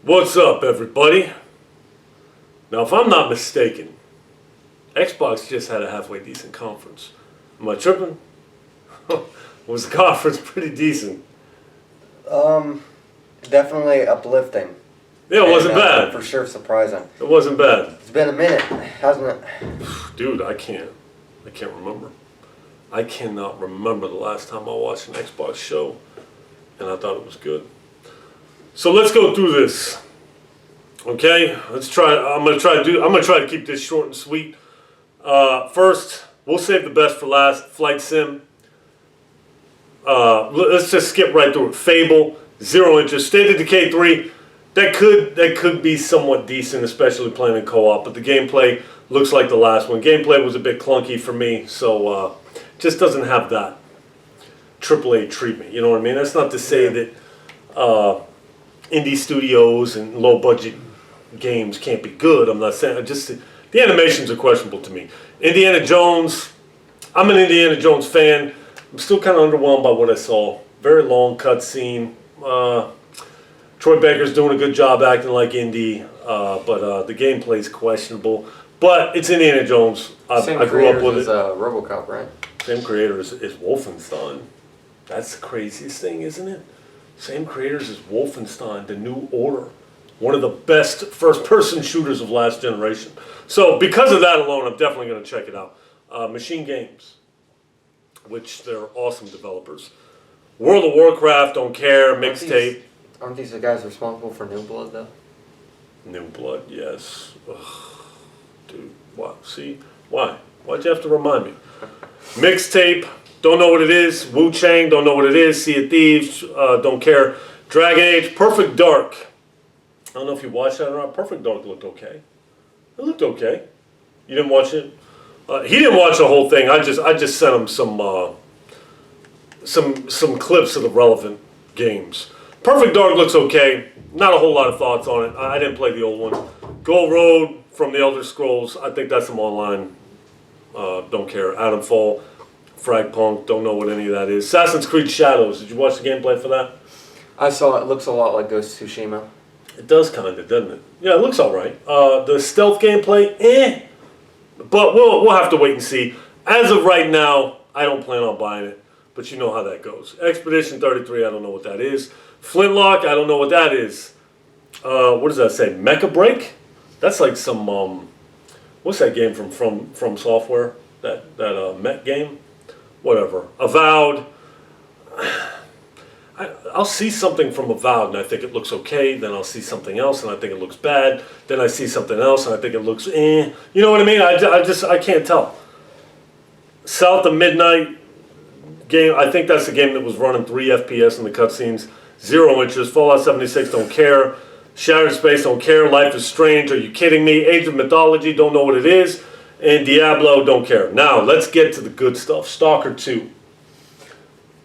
What's up, everybody? Now, if I'm not mistaken, Xbox just had a halfway decent conference. Am I tripping? Was the conference pretty decent? Definitely uplifting. Yeah, it wasn't bad. For sure surprising. It wasn't bad. It's been a minute, hasn't it? Dude, I can't remember. I cannot remember the last time I watched an Xbox show, and I thought it was good. So let's go through this. Okay, let's try. I'm gonna try to keep this short and sweet. First, we'll save the best for last. Flight Sim. Let's just skip right through it. Fable, 0 interest. State of Decay 3. That could be somewhat decent, especially playing in co-op. But the gameplay looks like the last one. Gameplay was a bit clunky for me, so just doesn't have that AAA treatment. You know what I mean? That's not to say that indie studios and low budget games can't be good. I'm not saying. Just the animations are questionable to me. Indiana Jones. I'm an Indiana Jones fan. I'm still kind of underwhelmed by what I saw. Very long cutscene. Troy Baker's doing a good job acting like Indy, but the gameplay's questionable. But it's Indiana Jones. I grew up with it. RoboCop, right? Same creator as Wolfenstein. That's the craziest thing, isn't it? Same creators as Wolfenstein, The New Order. One of the best first-person shooters of last generation. So because of that alone, I'm definitely going to check it out. Machine Games, which they're awesome developers. World of Warcraft, don't care, mixtape. Aren't these the guys responsible for New Blood, though? New Blood, yes. Ugh. Dude, what? See? Why? Why'd you have to remind me? Mixtape, don't know what it is. Wu Chang, don't know what it is. Sea of Thieves, don't care. Dragon Age, Perfect Dark. I don't know if you watched that or not. Perfect Dark looked okay. It looked okay. You didn't watch it? He didn't watch the whole thing. I just sent him some clips of the relevant games. Perfect Dark looks okay. Not a whole lot of thoughts on it. I didn't play the old one. Gold Road from the Elder Scrolls. I think that's some online. Don't care. Adam Fall, Fragpunk. Don't know what any of that is. Assassin's Creed Shadows. Did you watch the gameplay for that? I saw it. It looks a lot like Ghost of Tsushima. It does kind of, doesn't it? Yeah, it looks all right. The stealth gameplay, but we'll have to wait and see. As of right now, I don't plan on buying it, but you know how that goes. Expedition 33, I don't know what that is. Flintlock, I don't know what that is. What does that say? Mecha Break? That's like some what's that game from Software? That mech game? Whatever. Avowed. I'll see something from Avowed and I think it looks okay. Then I'll see something else and I think it looks bad. Then I see something else and I think it looks You know what I mean? I can't tell. South of Midnight game. I think that's the game that was running 3 FPS in the cutscenes. 0 interest. Fallout 76, don't care. Shattered Space, don't care. Life is Strange, are you kidding me? Age of Mythology, don't know what it is. And Diablo, don't care. Now, let's get to the good stuff. Stalker 2.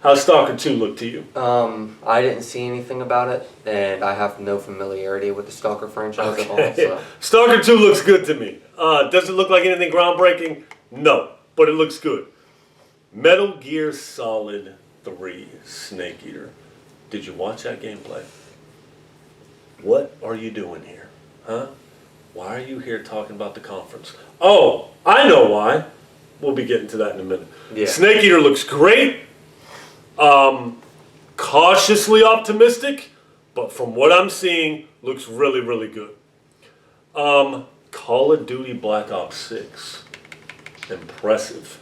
How's Stalker 2 look to you? I didn't see anything about it, and I have no familiarity with the Stalker franchise at all. So. Stalker 2 looks good to me. Does it look like anything groundbreaking? No, but it looks good. Metal Gear Solid 3 Snake Eater. Did you watch that gameplay? What are you doing here? Huh? Why are you here talking about the conference? Oh, I know why. We'll be getting to that in a minute. Yeah. Snake Eater looks great. Cautiously optimistic, but from what I'm seeing, looks really, really good. Call of Duty Black Ops 6. Impressive.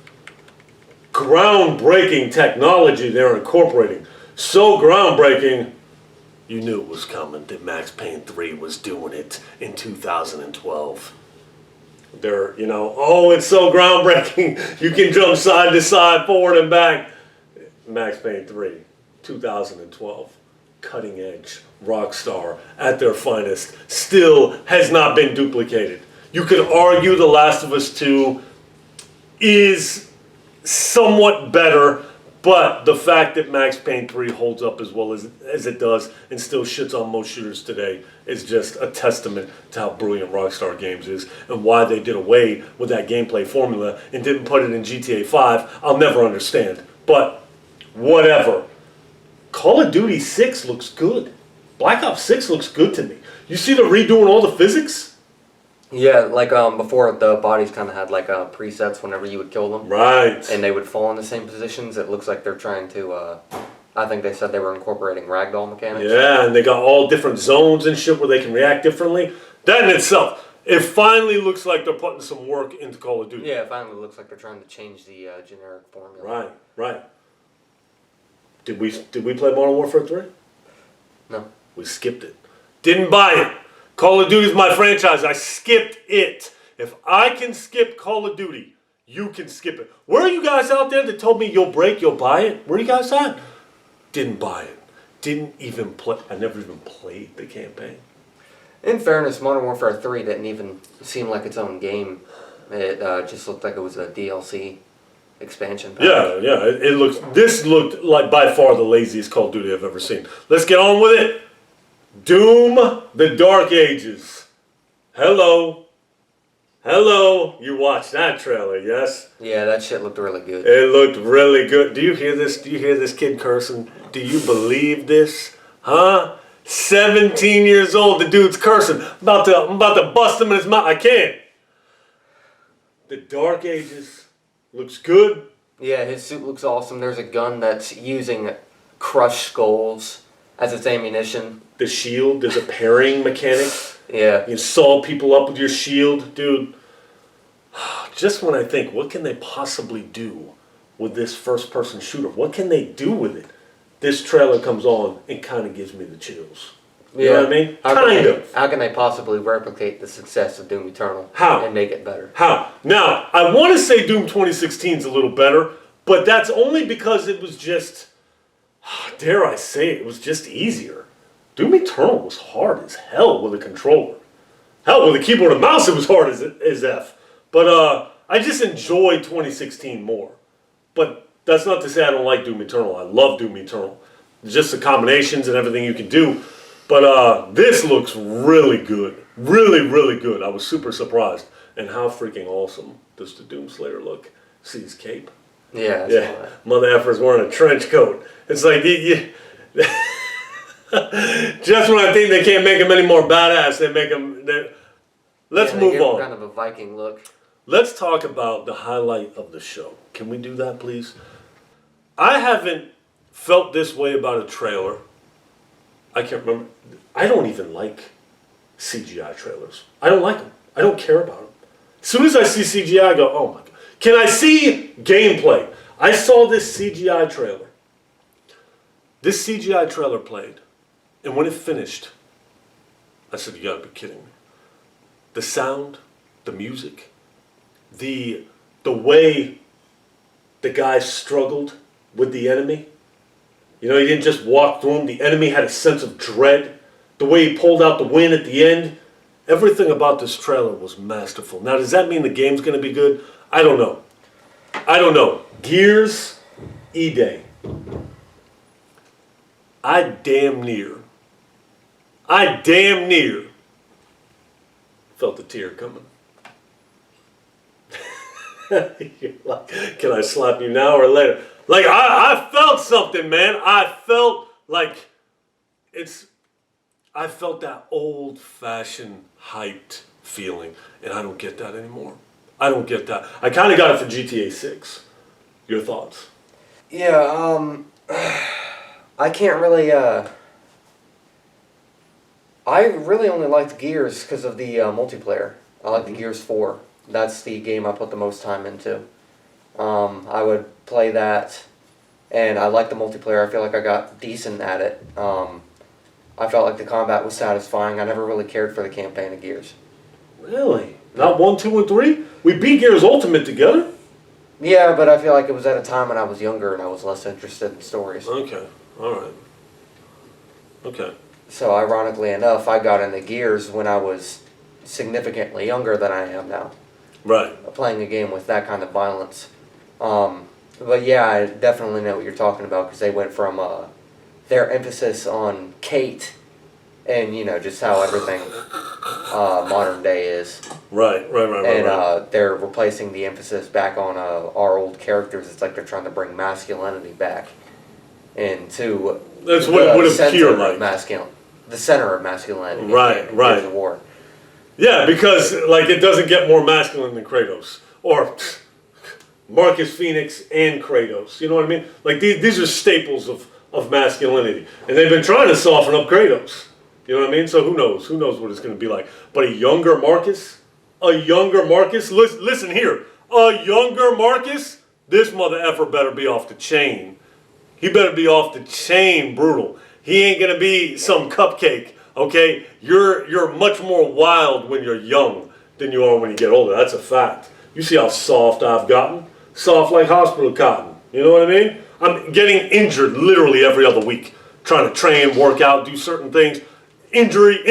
Groundbreaking technology they're incorporating. So groundbreaking, you knew it was coming, that Max Payne 3 was doing it in 2012. They're, oh, it's so groundbreaking. You can jump side to side, forward and back. Max Payne 3, 2012. Cutting edge, Rockstar, at their finest, still has not been duplicated. You could argue The Last of Us 2 is somewhat better, but the fact that Max Payne 3 holds up as well as it does and still shits on most shooters today is just a testament to how brilliant Rockstar Games is and why they did away with that gameplay formula and didn't put it in GTA 5. I'll never understand. But whatever. Call of Duty 6 looks good. Black Ops 6 looks good to me. You see they're redoing all the physics? Yeah, like before the bodies kind of had like presets whenever you would kill them. Right. And they would fall in the same positions. It looks like they're trying to, I think they said they were incorporating ragdoll mechanics. Yeah, and they got all different zones and shit where they can react differently. That in itself, it finally looks like they're putting some work into Call of Duty. Yeah, it finally looks like they're trying to change the generic formula. Right. Did we play Modern Warfare 3? No. We skipped it. Didn't buy it. Call of Duty is my franchise. I skipped it. If I can skip Call of Duty, you can skip it. Where are you guys out there that told me you'll buy it? Where are you guys at? Didn't buy it. Didn't even play. I never even played the campaign. In fairness, Modern Warfare 3 didn't even seem like its own game. It just looked like it was a DLC expansion pack. Yeah. This looked like by far the laziest Call of Duty I've ever seen. Let's get on with it. Doom, the Dark Ages. Hello. You watched that trailer, yes? Yeah, that shit looked really good. It looked really good. Do you hear this? Do you hear this kid cursing? Do you believe this? Huh? 17 years old, the dude's cursing. I'm about to bust him in his mouth. I can't. The Dark Ages looks good. Yeah, his suit looks awesome. There's a gun that's using crushed skulls as its ammunition. The shield, there's a parrying mechanic. Yeah. You can saw people up with your shield. Dude, just when I think, what can they possibly do with this first-person shooter? What can they do with it? This trailer comes on and kind of gives me the chills. You know what I mean? How can they possibly replicate the success of Doom Eternal? How? And make it better? How? Now, I want to say Doom 2016 is a little better, but that's only because it was just, dare I say it was just easier. Doom Eternal was hard as hell with a controller. Hell, with a keyboard and mouse, it was hard as F. But I just enjoyed 2016 more. But that's not to say I don't like Doom Eternal. I love Doom Eternal. Just the combinations and everything you can do. But this looks really good. Really good. I was super surprised. And how freaking awesome does the Doomslayer look? See his cape? Yeah. Mother effer's wearing a trench coat. It's like, just when I think they can't make him any more badass, they make him... Let's move on. Kind of a Viking look. Let's talk about the highlight of the show. Can we do that, please? I haven't felt this way about a trailer. I can't remember. I don't even like CGI trailers. I don't like them. I don't care about them. As soon as I see CGI, I go, oh my God. Can I see gameplay? I saw this CGI trailer. This CGI trailer played. And when it finished, I said, you gotta be kidding me. The sound, the music, the way the guy struggled with the enemy. You know, he didn't just walk through him. The enemy had a sense of dread. The way he pulled out the win at the end. Everything about this trailer was masterful. Now, does that mean the game's going to be good? I don't know. Gears, E-Day. I damn near felt a tear coming. You're like, can I slap you now or later? Like, I felt something, man. I felt that old-fashioned hyped feeling, and I don't get that anymore. I don't get that. I kind of got it for GTA 6. Your thoughts? Yeah, I can't really, I really only liked Gears because of the multiplayer. I like the Gears 4. That's the game I put the most time into. I would play that, and I like the multiplayer. I feel like I got decent at it. I felt like the combat was satisfying. I never really cared for the campaign of Gears. Really? Not 1, 2, and 3? We beat Gears Ultimate together? Yeah, but I feel like it was at a time when I was younger and I was less interested in stories. Okay, alright. Okay. So ironically enough, I got into Gears when I was significantly younger than I am now. Right. Playing a game with that kind of violence. But yeah, I definitely know what you're talking about because they went from their emphasis on Kate and, you know, just how everything modern day is. Right. And they're replacing the emphasis back on our old characters. It's like they're trying to bring masculinity back into that's what it appeared like. Masculine. the center of masculinity. Right, in right. Gears of War. Yeah, because like it doesn't get more masculine than Kratos or Marcus Phoenix and Kratos. You know what I mean? Like these are staples of masculinity, and they've been trying to soften up Kratos. You know what I mean? So who knows? Who knows what it's going to be like? But a younger Marcus. Listen here. A younger Marcus. This mother effer better be off the chain. He better be off the chain, brutal. He ain't gonna be some cupcake. Okay, you're much more wild when you're young than you are when you get older. That's a fact. You see how soft I've gotten? Soft like hospital cotton. You know what I mean? I'm getting injured literally every other week, trying to train, work out, do certain things. Injury.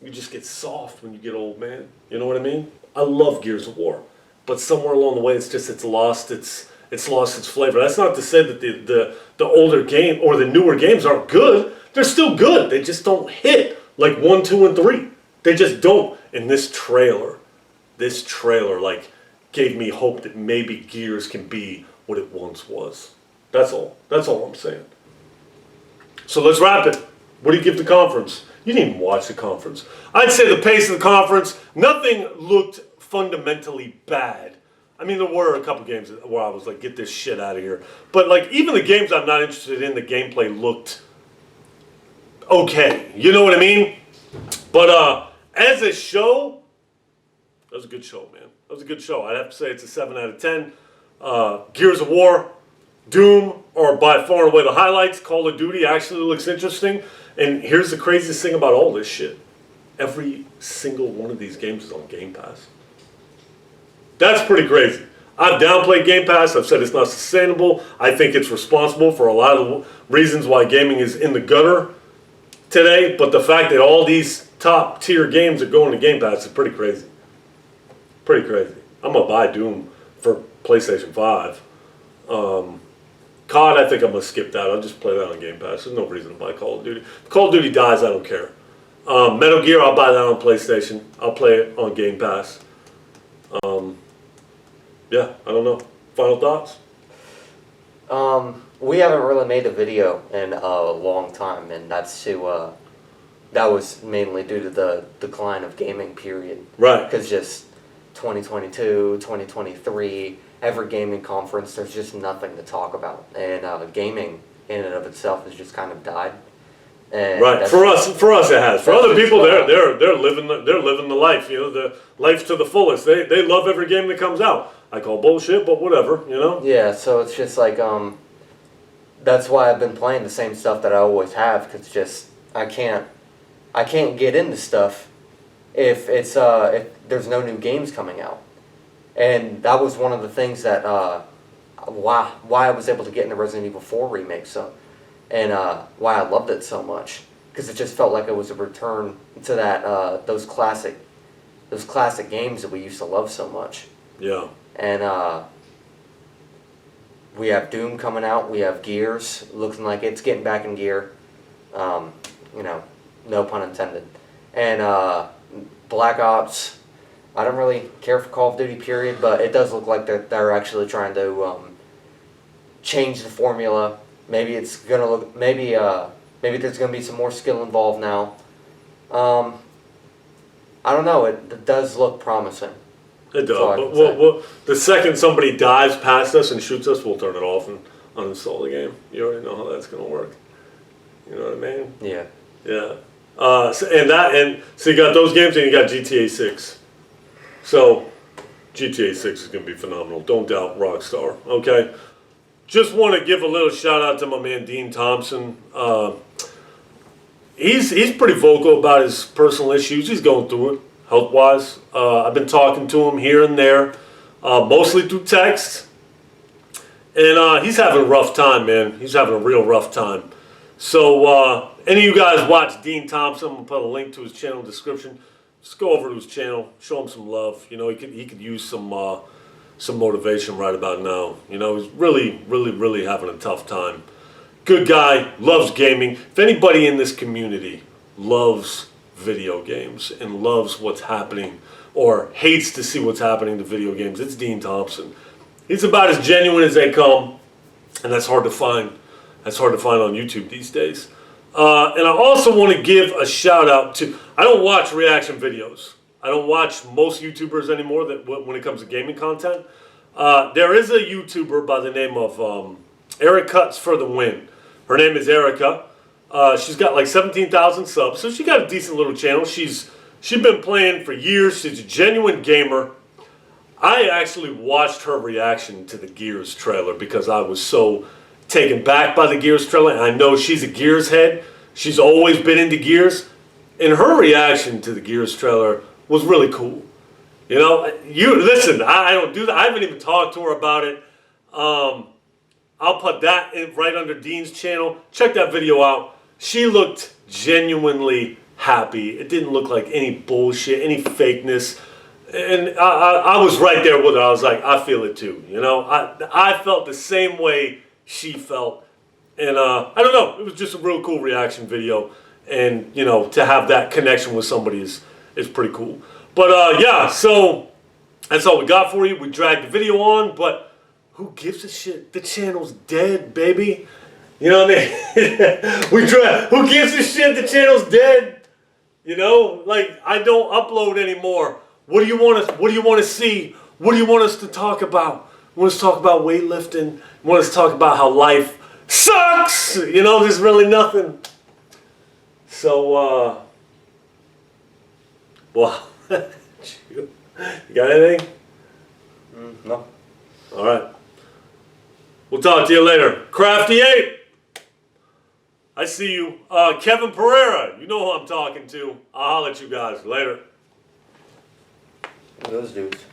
You just get soft when you get old, man. You know what I mean? I love Gears of War, but somewhere along the way, it's lost its flavor. That's not to say that the older game or the newer games aren't good. They're still good. They just don't hit like 1, 2, and 3. They just don't. And this trailer like gave me hope that maybe Gears can be what it once was. That's all. That's all I'm saying. So let's wrap it. What do you give the conference? You didn't even watch the conference. I'd say the pace of the conference, nothing looked fundamentally bad. I mean, there were a couple games where I was like, get this shit out of here. But like, even the games I'm not interested in, the gameplay looked okay. You know what I mean? But as a show, that was a good show, man. That was a good show. I'd have to say it's a 7 out of 10. Gears of War, Doom are by far and away the highlights. Call of Duty actually looks interesting. And here's the craziest thing about all this shit. Every single one of these games is on Game Pass. That's pretty crazy. I've downplayed Game Pass. I've said it's not sustainable. I think it's responsible for a lot of the reasons why gaming is in the gutter today. But the fact that all these top tier games are going to Game Pass is pretty crazy. Pretty crazy. I'm going to buy Doom for PlayStation 5. COD, I think I'm going to skip that. I'll just play that on Game Pass. There's no reason to buy Call of Duty. If Call of Duty dies, I don't care. Metal Gear, I'll buy that on PlayStation. I'll play it on Game Pass. Yeah, I don't know. Final thoughts? We haven't really made a video in a long time, and that was mainly due to the decline of gaming period. Right. Because just 2022, 2023, every gaming conference, there's just nothing to talk about. And gaming in and of itself has just kind of died. And right. For us it has. For other people, they're living the life. You know, the life to the fullest. They love every game that comes out. I call bullshit, but whatever. You know. Yeah. So it's just like that's why I've been playing the same stuff that I always have. Cause just I can't get into stuff if there's no new games coming out. And that was one of the things that why I was able to get into Resident Evil 4 remake and why I loved it so much, because it just felt like it was a return to that those classic games that we used to love so much. Yeah. And we have Doom coming out. We have Gears looking like it's getting back in gear. You know, no pun intended. And Black Ops. I don't really care for Call of Duty, period, but it does look like they're actually trying to change the formula. Maybe it's gonna look. Maybe there's gonna be some more skill involved now. I don't know. It does look promising. It does. But the second somebody dives past us and shoots us, we'll turn it off and uninstall the game. You already know how that's gonna work. You know what I mean? Yeah. Yeah. So you got those games and you got GTA 6. So GTA 6 is gonna be phenomenal. Don't doubt Rockstar. Okay. Just want to give a little shout out to my man Dean Thompson. He's pretty vocal about his personal issues. He's going through it, health-wise. I've been talking to him here and there, mostly through text. And he's having a rough time, man. He's having a real rough time. So any of you guys watch Dean Thompson, I'm going to put a link to his channel in the description. Just go over to his channel, show him some love. You know, he could use some motivation right about now. You know, he's really having a tough time. Good guy, loves gaming. If anybody in this community loves video games and loves what's happening or hates to see what's happening to video games, it's Dean Thompson. He's about as genuine as they come, and that's hard to find. That's hard to find on YouTube these days. And I also want to give a shout out to, I don't watch reaction videos. I don't watch most YouTubers anymore when it comes to gaming content. There is a YouTuber by the name of Eric Cuts for the Win. Her name is Erica. She's got like 17,000 subs, so she got a decent little channel. She's been playing for years. She's a genuine gamer. I actually watched her reaction to the Gears trailer because I was so taken back by the Gears trailer. And I know she's a Gears head. She's always been into Gears. And her reaction to the Gears trailer was really cool. You know, listen, I don't do that. I haven't even talked to her about it. I'll put that right under Dean's channel. Check that video out. She looked genuinely happy. It didn't look like any bullshit, any fakeness. And I was right there with her. I was like, I feel it too. You know, I felt the same way she felt. And I don't know. It was just a real cool reaction video. And, you know, to have that connection with somebody is pretty cool. But, yeah, so that's all we got for you. We dragged the video on, but who gives a shit? The channel's dead, baby. You know what I mean? Who gives a shit? The channel's dead. You know, like, I don't upload anymore. What do you want to see? What do you want us to talk about? You want us to talk about weightlifting? You want us to talk about how life sucks? You know, there's really nothing. So, well, you got anything? No. All right. We'll talk to you later. Crafty 8. I see you. Kevin Pereira. You know who I'm talking to. I'll holler at you guys later. Those dudes.